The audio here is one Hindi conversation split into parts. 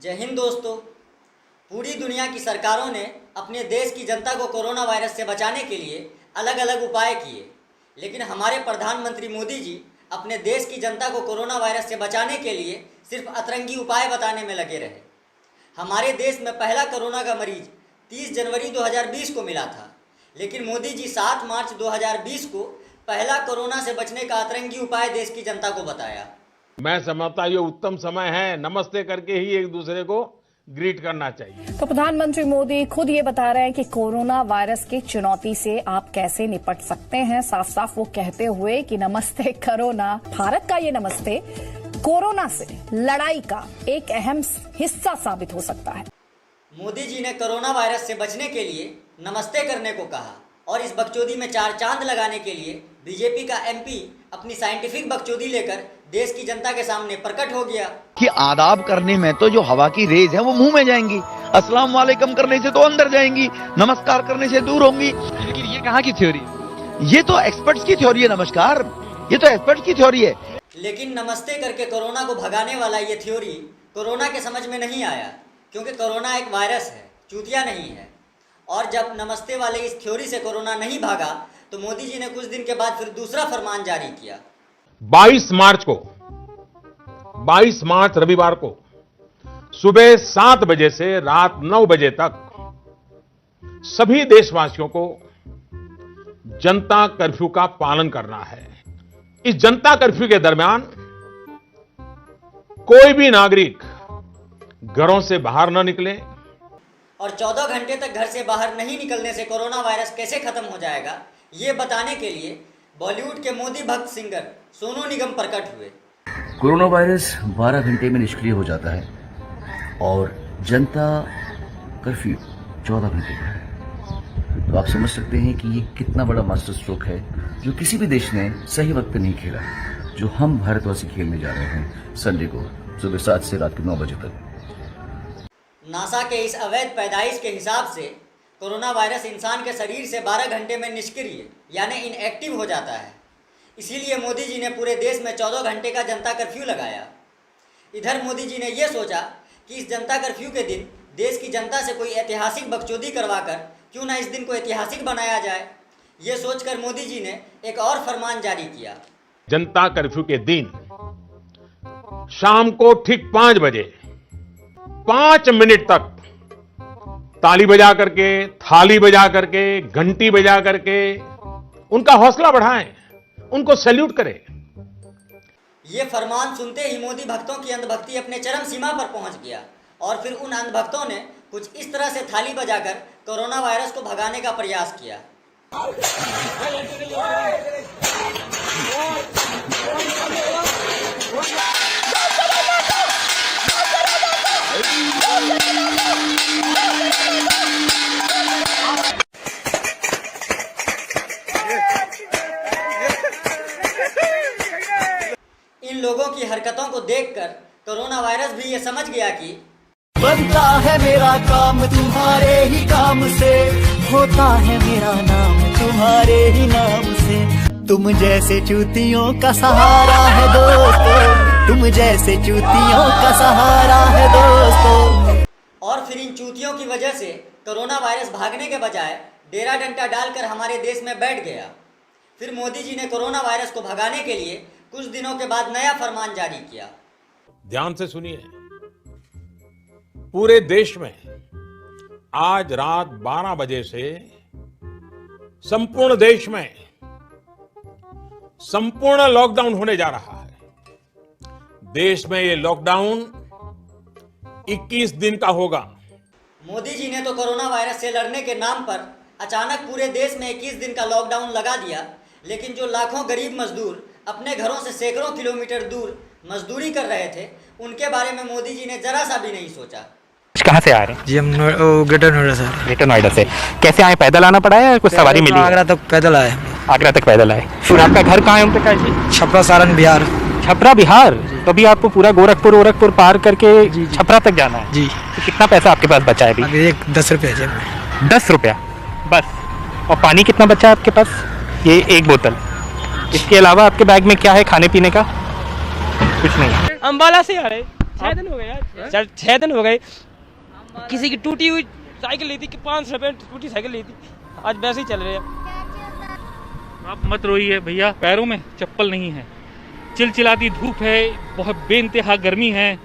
जय हिंद दोस्तों। पूरी दुनिया की सरकारों ने अपने देश की जनता को कोरोना वायरस से बचाने के लिए अलग अलग उपाय किए, लेकिन हमारे प्रधानमंत्री मोदी जी अपने देश की जनता को कोरोना वायरस से बचाने के लिए सिर्फ अतरंगी उपाय बताने में लगे रहे। हमारे देश में पहला कोरोना का मरीज 30 जनवरी 2020 को मिला था, लेकिन मोदी जी 7 मार्च 2020 को पहला कोरोना से बचने का अतरंगी उपाय देश की जनता को बताया। मैं समझता ये उत्तम समय है, नमस्ते करके ही एक दूसरे को ग्रीट करना चाहिए। तो प्रधानमंत्री मोदी खुद ये बता रहे हैं कि कोरोना वायरस की चुनौती से आप कैसे निपट सकते हैं। साफ साफ वो कहते हुए कि नमस्ते कोरोना, भारत का ये नमस्ते कोरोना से लड़ाई का एक अहम हिस्सा साबित हो सकता है। मोदी जी ने कोरोना वायरस से बचने के लिए नमस्ते करने को कहा और इस बकचोदी में 4 चांद लगाने के लिए बीजेपी का एमपी अपनी साइंटिफिक बकचोदी लेकर देश की जनता के सामने प्रकट हो गया कि आदाब करने में तो जो हवा की रेज है वो मुंह में जाएंगी, अस्सलाम वालेकुम करने से तो अंदर जाएंगी, नमस्कार करने से दूर होंगी। लेकिन ये कहाँ की थ्योरी? ये तो एक्सपर्ट्स की थ्योरी है। नमस्कार, ये तो एक्सपर्ट्स की थ्योरी है। लेकिन नमस्ते करके कोरोना को भगाने वाला ये थ्योरी कोरोना के समझ में नहीं आया, क्योंकि कोरोना एक वायरस है, चूतिया नहीं है। और जब नमस्ते वाले इस थ्योरी से कोरोना नहीं भागा तो मोदी जी ने कुछ दिन के बाद फिर दूसरा फरमान जारी किया। 22 मार्च रविवार को सुबह 7 बजे से रात 9 बजे तक सभी देशवासियों को जनता कर्फ्यू का पालन करना है। इस जनता कर्फ्यू के दरमियान कोई भी नागरिक घरों से बाहर न निकले और 14 घंटे तक घर से बाहर नहीं निकलने से कोरोना वायरस कैसे खत्म हो जाएगा, ये बताने के लिए बॉलीवुड के मोदी भक्त सिंगर सोनू निगम प्रकट हुए। कोरोना वायरस 12 घंटे में निष्क्रिय हो जाता है और जनता कर्फ्यू 14 घंटे का है। तो आप समझ सकते हैं कि ये कितना बड़ा मास्टर स्ट्रोक है जो किसी भी देश ने सही वक्त पे नहीं खेला, जो हम भारतवासी खेलने जा रहे हैं संडे को सुबह 7 से रात के 9 बजे तक। नासा के इस अवैध पैदाइश के हिसाब से कोरोना वायरस इंसान के शरीर से 12 घंटे में निष्क्रिय यानी इनएक्टिव हो जाता है। इसीलिए मोदी जी ने पूरे देश में 14 घंटे का जनता कर्फ्यू लगाया। इधर मोदी जी ने यह सोचा कि इस जनता कर्फ्यू के दिन देश की जनता से कोई ऐतिहासिक बकचोदी करवाकर क्यों ना इस दिन को ऐतिहासिक बनाया जाए। ये सोचकर मोदी जी ने एक और फरमान जारी किया। जनता कर्फ्यू के दिन शाम को ठीक 5 बजे 5 मिनट तक ताली बजा करके, थाली बजा करके, घंटी बजा करके उनका हौसला बढ़ाएं, उनको सैल्यूट करें। ये फरमान सुनते ही मोदी भक्तों की अंधभक्ति अपने चरम सीमा पर पहुंच गया और फिर उन अंधभक्तों ने कुछ इस तरह से थाली बजाकर कोरोना वायरस को भगाने का प्रयास किया। इन लोगों की हरकतों को देखकर कोरोना वायरस भी ये समझ गया कि बनता है मेरा काम तुम्हारे ही काम से, होता है मेरा नाम तुम्हारे ही नाम से। तुम जैसे चूतियों का सहारा है दोस्तों, तुम जैसे चूतियों का सहारा है दोस्तों। और फिर इन चूतियों की वजह से कोरोना वायरस भागने के बजाय डेरा डंडा डालकर हमारे देश में बैठ गया। फिर मोदी जी ने कोरोना वायरस को भगाने के लिए कुछ दिनों के बाद नया फरमान जारी किया। ध्यान से सुनिए, पूरे देश में आज रात 12 बजे से संपूर्ण देश में संपूर्ण लॉकडाउन होने जा रहा है। देश में ये लॉकडाउन 21 दिन का होगा। मोदी जी ने तो कोरोना वायरस से लड़ने के नाम पर अचानक पूरे देश में 21 दिन का लॉकडाउन लगा दिया, लेकिन जो लाखों गरीब मजदूर अपने घरों से सैकड़ों किलोमीटर दूर मजदूरी कर रहे थे, उनके बारे में मोदी जी ने जरा सा भी नहीं सोचा। कहाँ से आ रहे हैं? जी हम ग्रेटर नोएडा से। ग्रेटर नोएडा से कैसे आए? पैदल आना पड़ा है या कुछ सवारी मिली? आगरा तक पैदल आए। आगरा तक पैदल आए। फिर आपका घर कहाँ है उनके पास? छपरा सारण बिहार। छपरा बिहार? तो भी आपको पूरा गोरखपुर पार करके छपरा तक जाना है? जी। तो कितना पैसा आपके पास बचा है अभी? 10 रुपया जेब में। 10 रुपया बस? और पानी कितना बचा है आपके पास? ये 1 बोतल। इसके अलावा आपके बैग में क्या है खाने पीने का? कुछ नहीं। अंबाला से आ रहे। 6 दिन हो गए यार सर, 6 दिन हो गए। किसी की टूटी हुई साइकिल ली थी कि 500 रुपये टूटी साइकिल ली थी, आज वैसे ही चल रहे हैं। आप मत रोइए भैया, पैरों में चप्पल नहीं है, चिलचिलाती धूप है, बहुत बेइंतहा गर्मी है।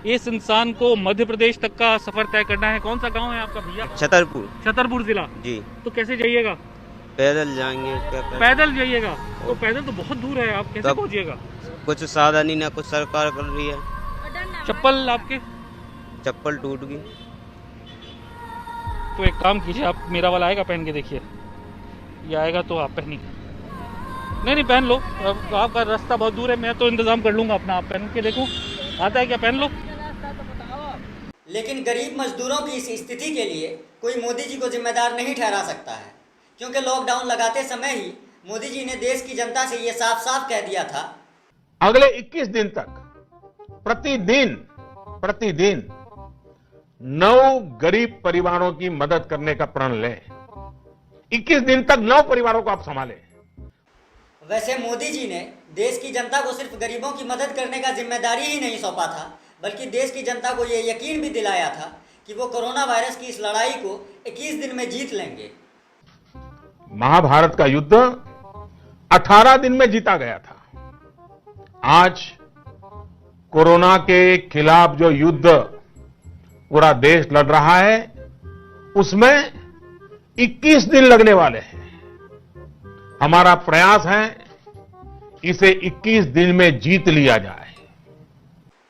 इस इंसान को मध्य प्रदेश तक का सफर तय करना है। कौन सा गांव है आपका भैया? छतरपुर जिला जी। तो कैसे जाइएगा? पैदल जाएंगे। पैदल जाइएगा? तो पैदल तो बहुत दूर है, आप कैसे पहुंचिएगा? कुछ साधन ही ना, कुछ सरकार कर रही है। चप्पल आपके? चप्पल टूट गई। तो एक काम कीजिए, आप मेरा वाला आएगा पहन के देखिए, ये आएगा तो आप पहनिए। नहीं पहन लो, अब आपका रास्ता बहुत दूर है, मैं तो इंतजाम कर लूंगा अपना, आप पहन के देखो आता है क्या, पहन लो। लेकिन गरीब मजदूरों की इस स्थिति के लिए कोई मोदी जी को जिम्मेदार नहीं ठहरा सकता है, क्योंकि लॉकडाउन लगाते समय ही मोदी जी ने देश की जनता से ये साफ साफ कह दिया था, अगले 21 दिन तक प्रतिदिन 9 गरीब परिवारों की मदद करने का प्रण लें। 21 दिन तक 9 परिवारों को आप संभालें। वैसे मोदी जी ने देश की जनता को सिर्फ गरीबों की मदद करने का जिम्मेदारी ही नहीं सौंपा था, बल्कि देश की जनता को ये यकीन भी दिलाया था कि वो कोरोना वायरस की इस लड़ाई को 21 दिन में जीत लेंगे। महाभारत का युद्ध 18 दिन में जीता गया था। आज कोरोना के खिलाफ जो युद्ध पूरा देश लड़ रहा है, उसमें 21 दिन लगने वाले हैं। हमारा प्रयास है इसे 21 दिन में जीत लिया जाए।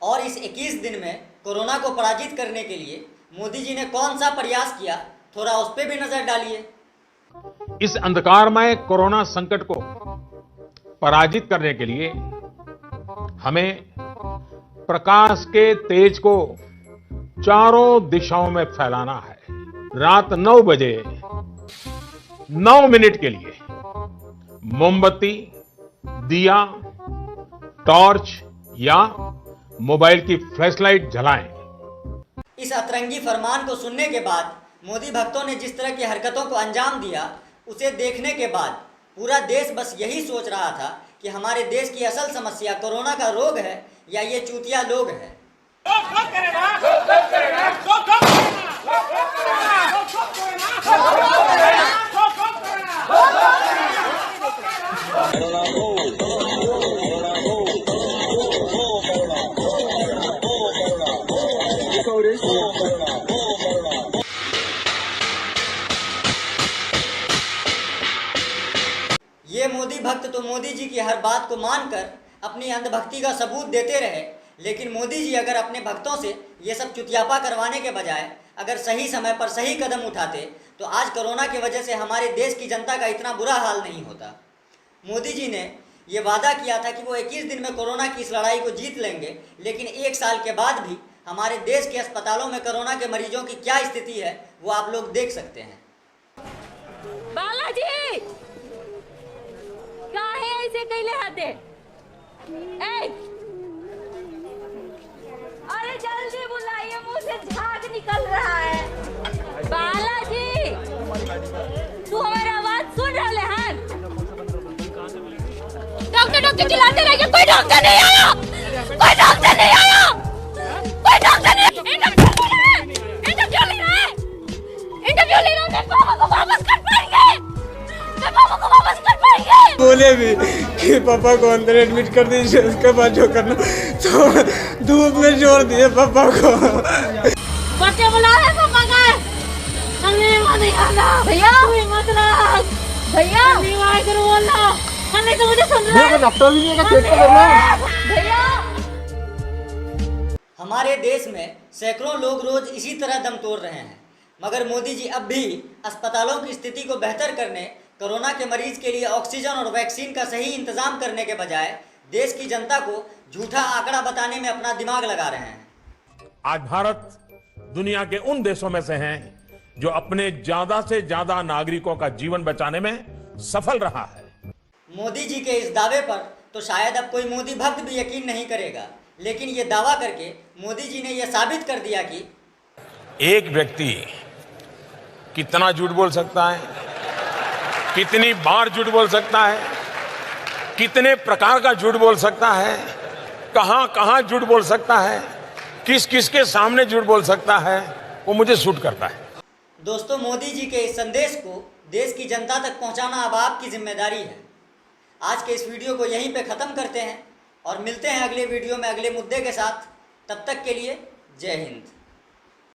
और इस 21 दिन में कोरोना को पराजित करने के लिए मोदी जी ने कौन सा प्रयास किया, थोड़ा उस पर भी नजर डालिए। इस अंधकारमय कोरोना संकट को पराजित करने के लिए हमें प्रकाश के तेज को चारों दिशाओं में फैलाना है। रात 9 बजे 9 मिनट के लिए मोमबत्ती, दिया, टॉर्च या मोबाइल की फ्लैशलाइट जलाएं। इस अतरंगी फरमान को सुनने के बाद मोदी भक्तों ने जिस तरह की हरकतों को अंजाम दिया, उसे देखने के बाद पूरा देश बस यही सोच रहा था कि हमारे देश की असल समस्या कोरोना का रोग है या ये चूतिया लोग हैं। ये मोदी भक्त तो मोदी जी की हर बात को मानकर अपनी अंधभक्ति का सबूत देते रहे, लेकिन मोदी जी अगर अपने भक्तों से ये सब चुतियापा करवाने के बजाय अगर सही समय पर सही कदम उठाते तो आज कोरोना की वजह से हमारे देश की जनता का इतना बुरा हाल नहीं होता। मोदी जी ने ये वादा किया था कि वो 21 दिन में कोरोना की इस लड़ाई को जीत लेंगे, लेकिन 1 साल के बाद भी हमारे देश के अस्पतालों में कोरोना के मरीजों की क्या स्थिति है वो आप लोग देख सकते हैं। बालाजी काहे ऐसे कैले हते? अरे जल्दी बुलाइए, मुंह से झाग निकल रहा है। बालाजी तू हमारी आवाज सुन रहे हैं? डॉक्टर चिल्लाते रहिए, कोई डॉक्टर नहीं आया, कोई डॉक्टर नहीं आया, कोई डॉक्टर नहीं। इंटरव्यू ले रहा है, मैं पापा को वापस कर पाएंगे, मैं पापा को वापस कर पाएंगे। बोले भी कि पापा को अंदर एडमिट कर दीजिए, उसके बाद जो करना, तो धूप में जोड़ दिए पापा को। बच्चे बुला रहे पापा का, हमें नहीं आना भैया, मतलब भैया नहीं करो बोलना, हमें तो मुझे सुन रहा है, डॉक्टर भी नहीं चेक करना भैया। हमारे देश में सैकड़ों लोग रोज इसी तरह दम तोड़ रहे हैं, मगर मोदी जी अब भी अस्पतालों की स्थिति को बेहतर करने, कोरोना के मरीज के लिए ऑक्सीजन और वैक्सीन का सही इंतजाम करने के बजाय देश की जनता को झूठा आंकड़ा बताने में अपना दिमाग लगा रहे हैं। आज भारत दुनिया के उन देशों में से है जो अपने ज्यादा से ज्यादा नागरिकों का जीवन बचाने में सफल रहा है। मोदी जी के इस दावे पर तो शायद अब कोई मोदी भक्त भी यकीन नहीं करेगा, लेकिन ये दावा करके मोदी जी ने यह साबित कर दिया कि एक व्यक्ति कितना झूठ बोल सकता है, कितनी बार झूठ बोल सकता है, कितने प्रकार का झूठ बोल सकता है, कहां कहां झूठ बोल सकता है, किस किस के सामने झूठ बोल सकता है, वो मुझे सूट करता है। दोस्तों, मोदी जी के इस संदेश को देश की जनता तक पहुंचाना अब आपकी जिम्मेदारी है। आज के इस वीडियो को यहीं पे ख़त्म करते हैं और मिलते हैं अगले वीडियो में अगले मुद्दे के साथ। तब तक के लिए जय हिंद।